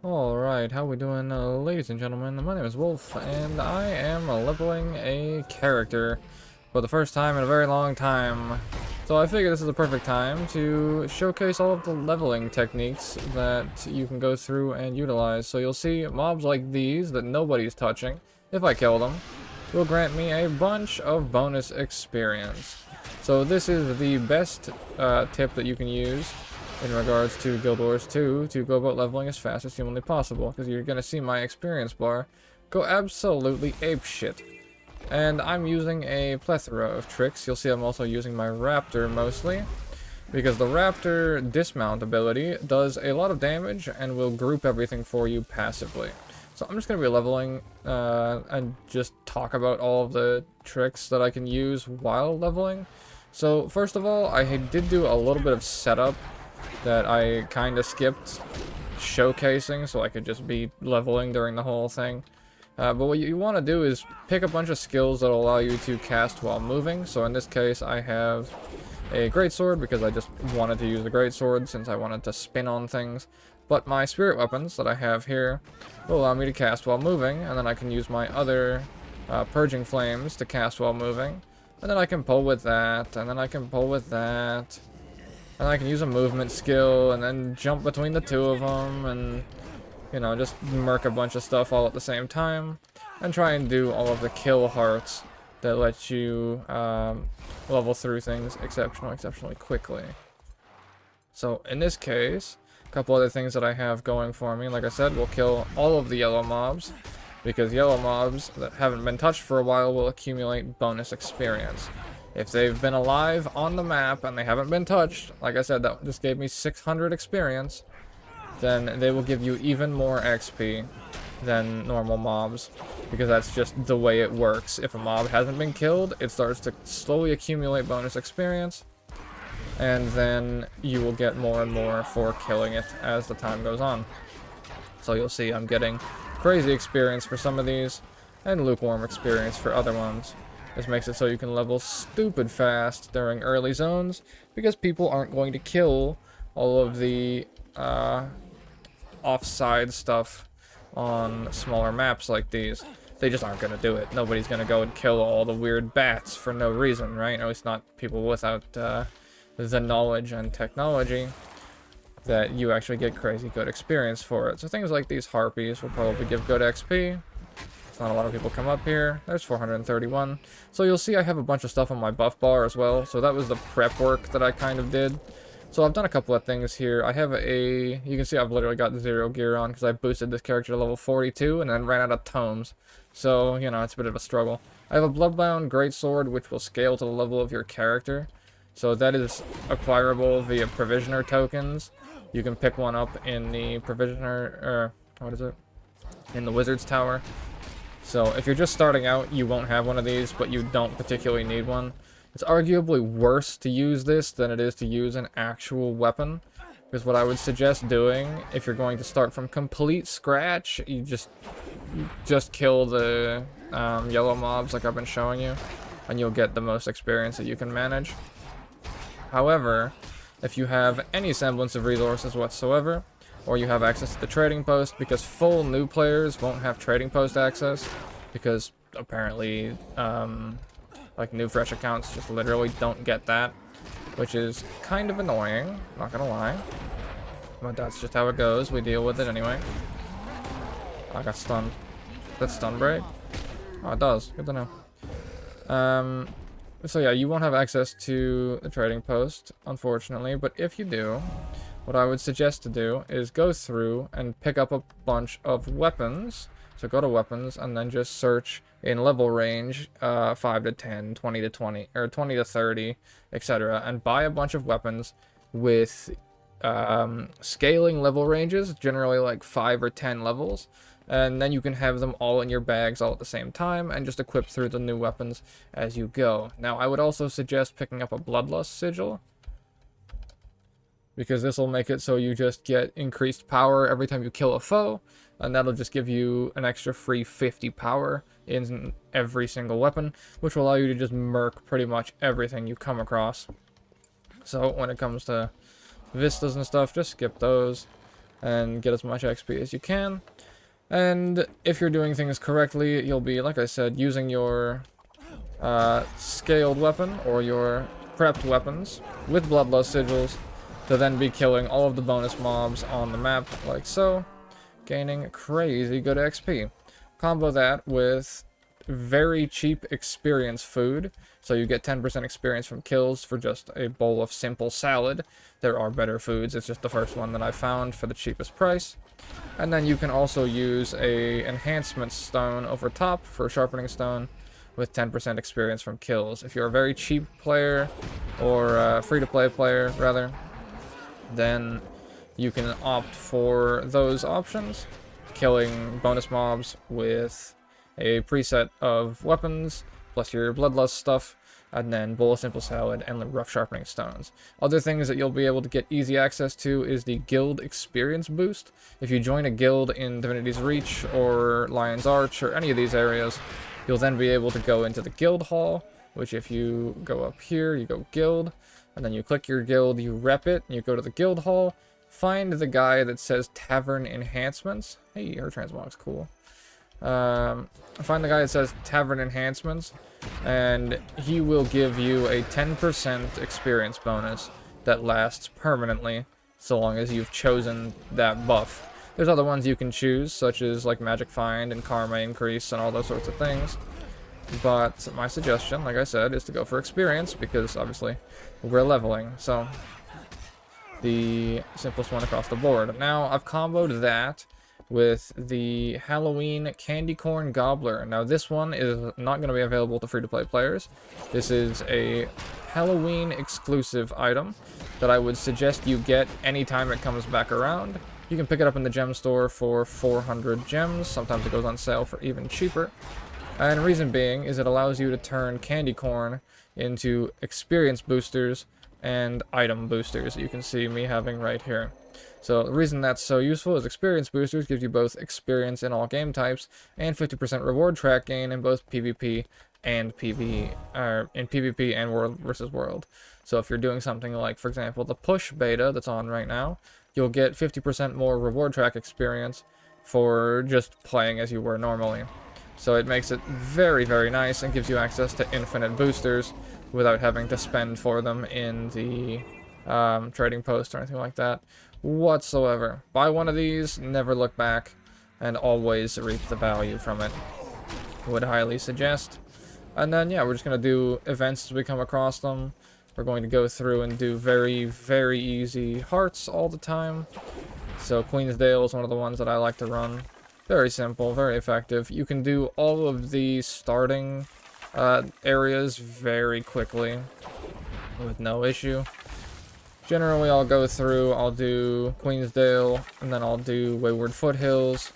Alright, how we doing, ladies and gentlemen? My name is Wolf, and I am leveling a character for the first time in a very long time. So I figure this is a perfect time to showcase all of the leveling techniques that you can go through and utilize. So you'll see mobs like these that nobody's touching. If I kill them, will grant me a bunch of bonus experience. So this is the best tip that you can use in regards to Guild Wars 2 to go about leveling as fast as humanly possible, because you're going to see my experience bar go absolutely apeshit. And I'm using a plethora of tricks. You'll see I'm also using my Raptor mostly, because the Raptor dismount ability does a lot of damage and will group everything for you passively. So I'm just going to be leveling and just talk about all of the tricks that I can use while leveling. So first of all, I did do a little bit of setup that I kind of skipped showcasing, so I could just be leveling during the whole thing. But what you want to do is pick a bunch of skills that will allow you to cast while moving. So in this case, I have a greatsword because I just wanted to use the greatsword since I wanted to spin on things. But my spirit weapons that I have here will allow me to cast while moving, and then I can use my other purging flames to cast while moving. And then I can pull with that, and then I can pull with that. And I can use a movement skill, and then jump between the two of them, and, you know, just murk a bunch of stuff all at the same time. And try and do all of the kill hearts that let you level through things exceptionally quickly. So, in this case, a couple other things that I have going for me. Like I said, we'll kill all of the yellow mobs, because yellow mobs that haven't been touched for a while will accumulate bonus experience. If they've been alive on the map and they haven't been touched, like I said, that just gave me 600 experience, then they will give you even more XP than normal mobs, because that's just the way it works. If a mob hasn't been killed, it starts to slowly accumulate bonus experience, and then you will get more and more for killing it as the time goes on. So you'll see I'm getting crazy experience for some of these, and lukewarm experience for other ones. This makes it so you can level stupid fast during early zones, because people aren't going to kill all of the offside stuff on smaller maps like these. They just aren't going to do it. Nobody's going to go and kill all the weird bats for no reason, right? At least not people without the knowledge and technology that you actually get crazy good experience for it. So things like these harpies will probably give good XP. Not a lot of people come up here. There's 431. So you'll see I have a bunch of stuff on my buff bar as well. So that was the prep work that I kind of did. So I've done a couple of things here. I have you can see I've literally got 0 gear on because I boosted this character to level 42 and then ran out of tomes. So, you know, it's a bit of a struggle. I have a Bloodbound Greatsword, which will scale to the level of your character. So that is acquirable via Provisioner tokens. You can pick one up in the Provisioner, or what is it? In the Wizard's Tower. So if you're just starting out, you won't have one of these, but you don't particularly need one. It's arguably worse to use this than it is to use an actual weapon, because what I would suggest doing, if you're going to start from complete scratch, you just kill the yellow mobs like I've been showing you, and you'll get the most experience that you can manage. However, if you have any semblance of resources whatsoever, or you have access to the trading post, because full new players won't have trading post access, because apparently like new fresh accounts just literally don't get that, which is kind of annoying, not gonna lie, but that's just how it goes. We deal with it anyway. I got stunned. That stun break? Oh, it does. Good to know. So yeah, you won't have access to the trading post, unfortunately, but if you do, what I would suggest to do is go through and pick up a bunch of weapons. So go to weapons and then just search in level range 5 to 10, 20 to 20, or 20 to 30, etc. And buy a bunch of weapons with scaling level ranges, generally like 5 or 10 levels. And then you can have them all in your bags all at the same time and just equip through the new weapons as you go. Now, I would also suggest picking up a Bloodlust Sigil, because this will make it so you just get increased power every time you kill a foe, and that'll just give you an extra free 50 power in every single weapon, which will allow you to just murk pretty much everything you come across. So when it comes to vistas and stuff, just skip those. and get as much XP as you can. And if you're doing things correctly, you'll be, like I said, using your scaled weapon or your prepped weapons with bloodlust sigils to then be killing all of the bonus mobs on the map, like so, gaining crazy good XP. Combo that with very cheap experience food, so you get 10% experience from kills for just a bowl of simple salad. There are better foods, it's just the first one that I found for the cheapest price. And then you can also use a enhancement stone over top for sharpening stone with 10% experience from kills. If you're a very cheap player, or free-to-play player, rather, then you can opt for those options, killing bonus mobs with a preset of weapons, plus your bloodlust stuff, and then bowl of simple salad and rough sharpening stones. Other things that you'll be able to get easy access to is the guild experience boost. If you join a guild in Divinity's Reach or Lion's Arch or any of these areas, you'll then be able to go into the guild hall, which if you go up here, you go guild, and then you click your guild, you rep it, and you go to the guild hall, find the guy that says Tavern Enhancements. Hey, her transmog's cool. Find the guy that says Tavern Enhancements, and he will give you a 10% experience bonus that lasts permanently, so long as you've chosen that buff. There's other ones you can choose, such as like Magic Find and Karma Increase and all those sorts of things. But my suggestion, like I said, is to go for experience, because obviously we're leveling, so the simplest one across the board. Now, I've comboed that with the Halloween Candy Corn Gobbler. Now, this one is not going to be available to free-to-play players. This is a Halloween exclusive item that I would suggest you get anytime it comes back around. You can pick it up in the gem store for 400 gems. Sometimes it goes on sale for even cheaper. And the reason being is it allows you to turn candy corn into experience boosters and item boosters that you can see me having right here. So the reason that's so useful is experience boosters gives you both experience in all game types and 50% reward track gain in both PvP and in PvP and World versus World. So if you're doing something like, for example, the push beta that's on right now, you'll get 50% more reward track experience for just playing as you were normally. So it makes it very, very nice and gives you access to infinite boosters without having to spend for them in the trading post or anything like that whatsoever. Buy one of these, never look back, and always reap the value from it. Would highly suggest. And then, yeah, we're just going to do events as we come across them. We're going to go through and do very, very easy hearts all the time. So Queensdale is one of the ones that I like to run. Very simple, very effective. You can do all of the starting areas very quickly with no issue. Generally, I'll go through, I'll do Queensdale, and then I'll do Wayward Foothills.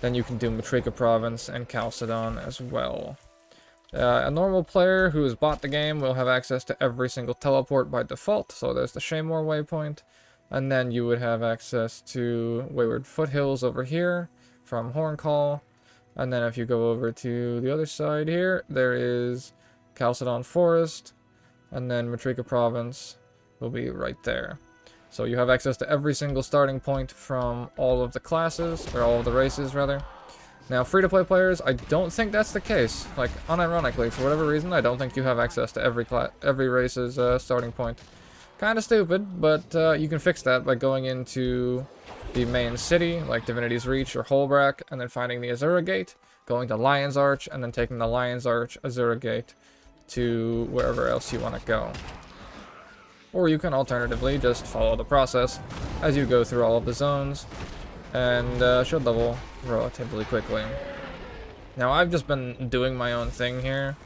Then you can do Matrika Province and Chalcedon as well. A normal player who has bought the game will have access to every single teleport by default, so there's the Shaymore waypoint. And then you would have access to Wayward Foothills over here from Horncall. And then if you go over to the other side here, there is Chalcedon Forest. And then Matrika Province will be right there. So you have access to every single starting point from all of the classes, or all of the races, rather. Now, free-to-play players, I don't think that's the case. Like, unironically, for whatever reason, I don't think you have access to every race's starting point. Kind of stupid, but you can fix that by going into the main city, like Divinity's Reach or Holbrack, and then finding the Azura Gate, going to Lion's Arch, and then taking the Lion's Arch Azura Gate to wherever else you want to go. Or you can alternatively just follow the process as you go through all of the zones, and should level relatively quickly. Now, I've just been doing my own thing here,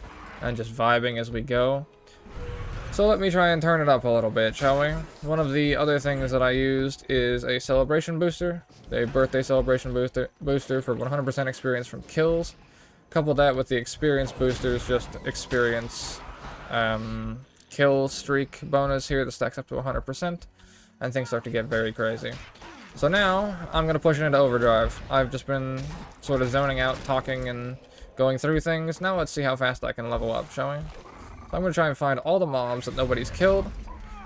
and just vibing as we go. So let me try and turn it up a little bit, shall we? One of the other things that I used is a celebration booster, a birthday celebration booster for 100% experience from kills. Couple that with the experience boosters, just experience kill streak bonus here that stacks up to 100%, and things start to get very crazy. So now, I'm going to push it into overdrive. I've just been sort of zoning out, talking, and going through things. Now let's see how fast I can level up, shall we? So I'm going to try and find all the mobs that nobody's killed,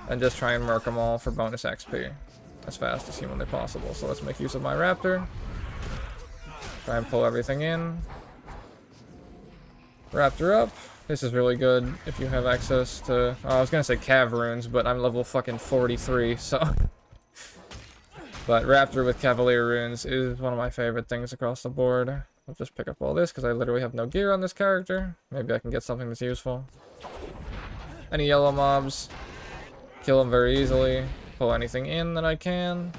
and just try and murk them all for bonus XP. as fast as humanly possible. So let's make use of my raptor. Try and pull everything in. Raptor up. This is really good if you have access to... Oh, I was gonna say Cav runes, but I'm level fucking 43, so... But Raptor with Cavalier runes is one of my favorite things across the board. I'll just pick up all this because I literally have no gear on this character. Maybe I can get something that's useful. Any yellow mobs, kill them very easily. Pull anything in that I can.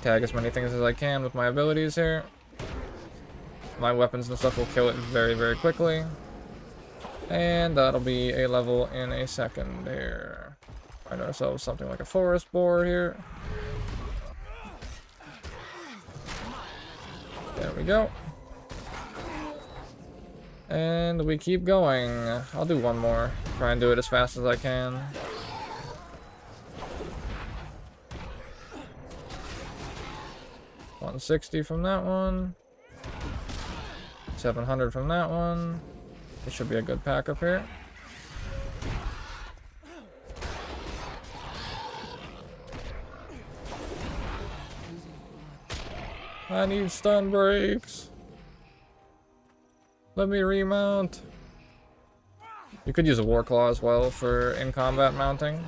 Tag as many things as I can with my abilities here. My weapons and stuff will kill it very, very quickly. And that'll be a level in a second here. Find ourselves something like a forest boar here. There we go. And we keep going. I'll do one more. Try and do it as fast as I can. $160 from that one. 700 from that one. This should be a good pack up here. I need stun breaks. Let me remount. You could use a War Claw as well for in-combat mounting.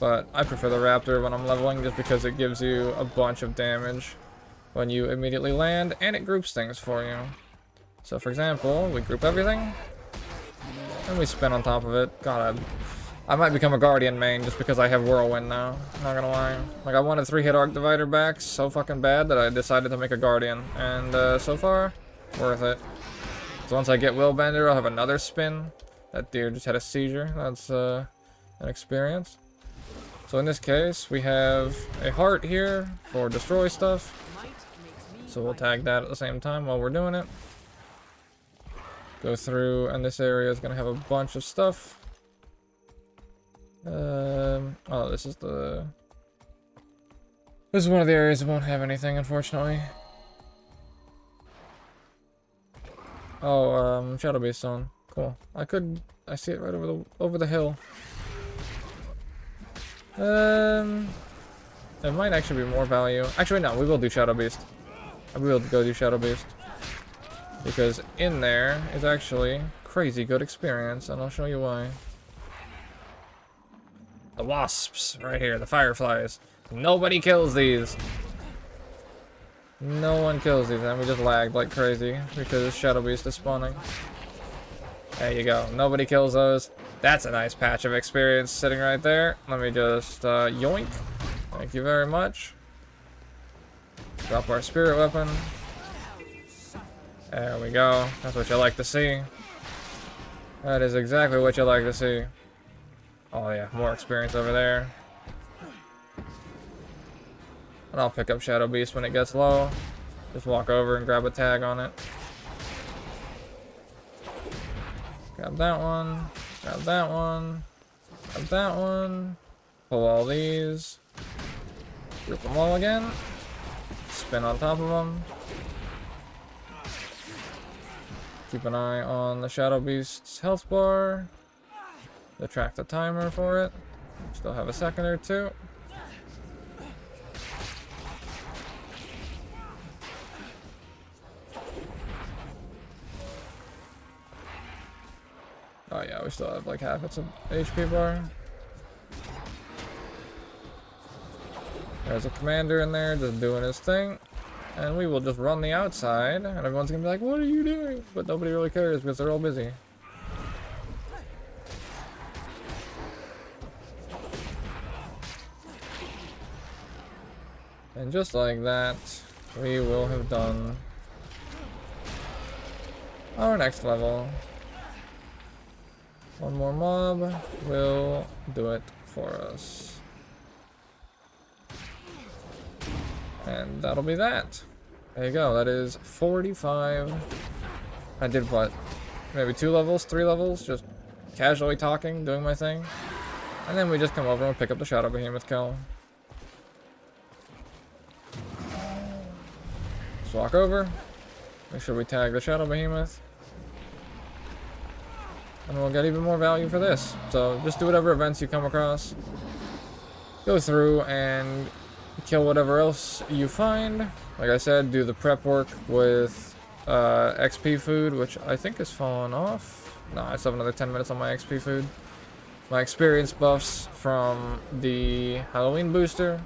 But I prefer the Raptor when I'm leveling just because it gives you a bunch of damage when you immediately land, and it groups things for you. So for example, we group everything, and we spin on top of it. God, I might become a Guardian main just because I have Whirlwind now. Not gonna lie. Like, I wanted 3-hit Arc Divider back so fucking bad that I decided to make a Guardian. And so far, worth it. So once I get Willbender, I'll have another spin. That deer just had a seizure. That's an experience. So in this case, we have a heart here for destroy stuff. So we'll tag that at the same time while we're doing it. Go through, and this area is gonna have a bunch of stuff. Oh, this is one of the areas that won't have anything, unfortunately. Oh, Shadow Beast Stone. Cool. I see it right over the hill. There might actually be more value. Actually, no, we will do Shadow Beast. We will go do Shadow Beast. Because in there is actually crazy good experience, and I'll show you why. The wasps, right here, the fireflies. Nobody kills these. No one kills these, and we just lagged like crazy because Shadow Beast is spawning. There you go. Nobody kills those. That's a nice patch of experience sitting right there. Let me just yoink. Thank you very much. Drop our spirit weapon. There we go. That's what you like to see. That is exactly what you like to see. Oh yeah, more experience over there. And I'll pick up Shadow Beast when it gets low. Just walk over and grab a tag on it. Grab that one. Grab that one. Grab that one. Pull all these. Group them all again. Spin on top of them. Keep an eye on the Shadow Beast's health bar. Track the timer for it. Still have a second or two. Oh yeah, we still have like half its HP bar. There's a commander in there just doing his thing. And we will just run the outside, and everyone's gonna be like, what are you doing? But nobody really cares because they're all busy. And just like that, we will have done our next level. One more mob will do it for us. And that'll be that. There you go, that is 45. I did what? Maybe 2 levels, 3 levels, just casually talking, doing my thing. And then we just come over and pick up the Shadow Behemoth kill. Just walk over, make sure we tag the Shadow Behemoth. And we'll get even more value for this. So just do whatever events you come across. Go through and kill whatever else you find. Like I said, do the prep work with XP food, which I think is falling off. No, I still have another 10 minutes on my XP food. My experience buffs from the Halloween booster.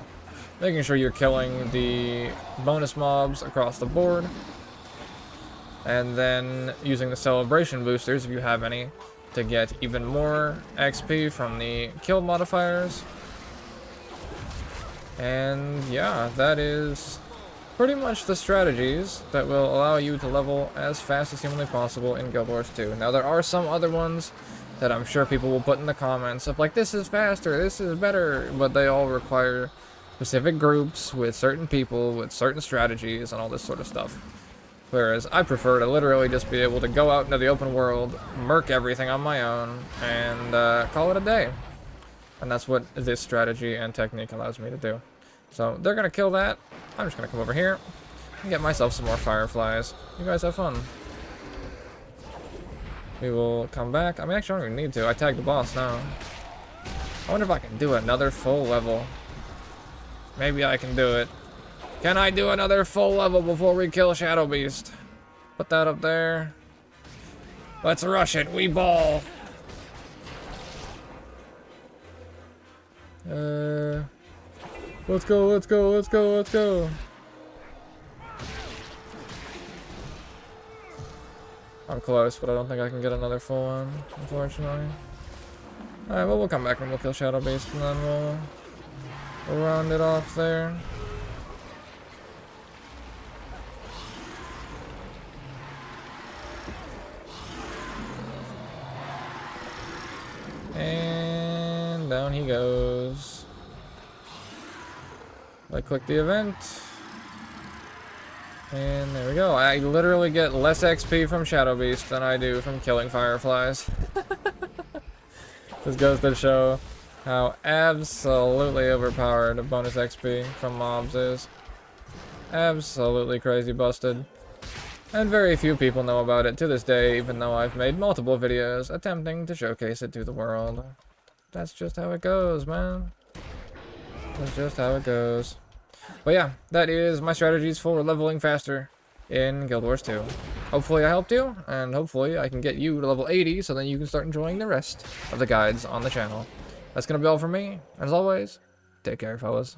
Making sure you're killing the bonus mobs across the board. And then using the celebration boosters, if you have any, to get even more XP from the kill modifiers. And yeah, that is pretty much the strategies that will allow you to level as fast as humanly possible in Guild Wars 2. Now there are some other ones that I'm sure people will put in the comments of like, this is faster, this is better, but they all require specific groups with certain people with certain strategies and all this sort of stuff. Whereas I prefer to literally just be able to go out into the open world, murk everything on my own, and call it a day. And that's what this strategy and technique allows me to do. So they're gonna kill that. I'm just gonna come over here and get myself some more fireflies. You guys have fun. We will come back. I mean, actually, I don't even need to. I tagged the boss now. I wonder if I can do another full level. Maybe I can do it. Can I do another full level before we kill Shadow Beast? Put that up there. Let's rush it. We ball. Let's go, let's go, let's go, let's go. I'm close, but I don't think I can get another full one, unfortunately. Alright, well, we'll come back and we'll kill Shadow Beast, and then we'll round it off there. And down he goes. I click the event. And there we go. I literally get less XP from Shadow Beast than I do from killing fireflies. This goes to show how absolutely overpowered bonus XP from mobs is. Absolutely crazy busted. And very few people know about it to this day, even though I've made multiple videos attempting to showcase it to the world. That's just how it goes, man. That's just how it goes. But yeah, that is my strategies for leveling faster in Guild Wars 2. Hopefully I helped you, and hopefully I can get you to level 80 so then you can start enjoying the rest of the guides on the channel. That's going to be all from me. As always, take care, fellas.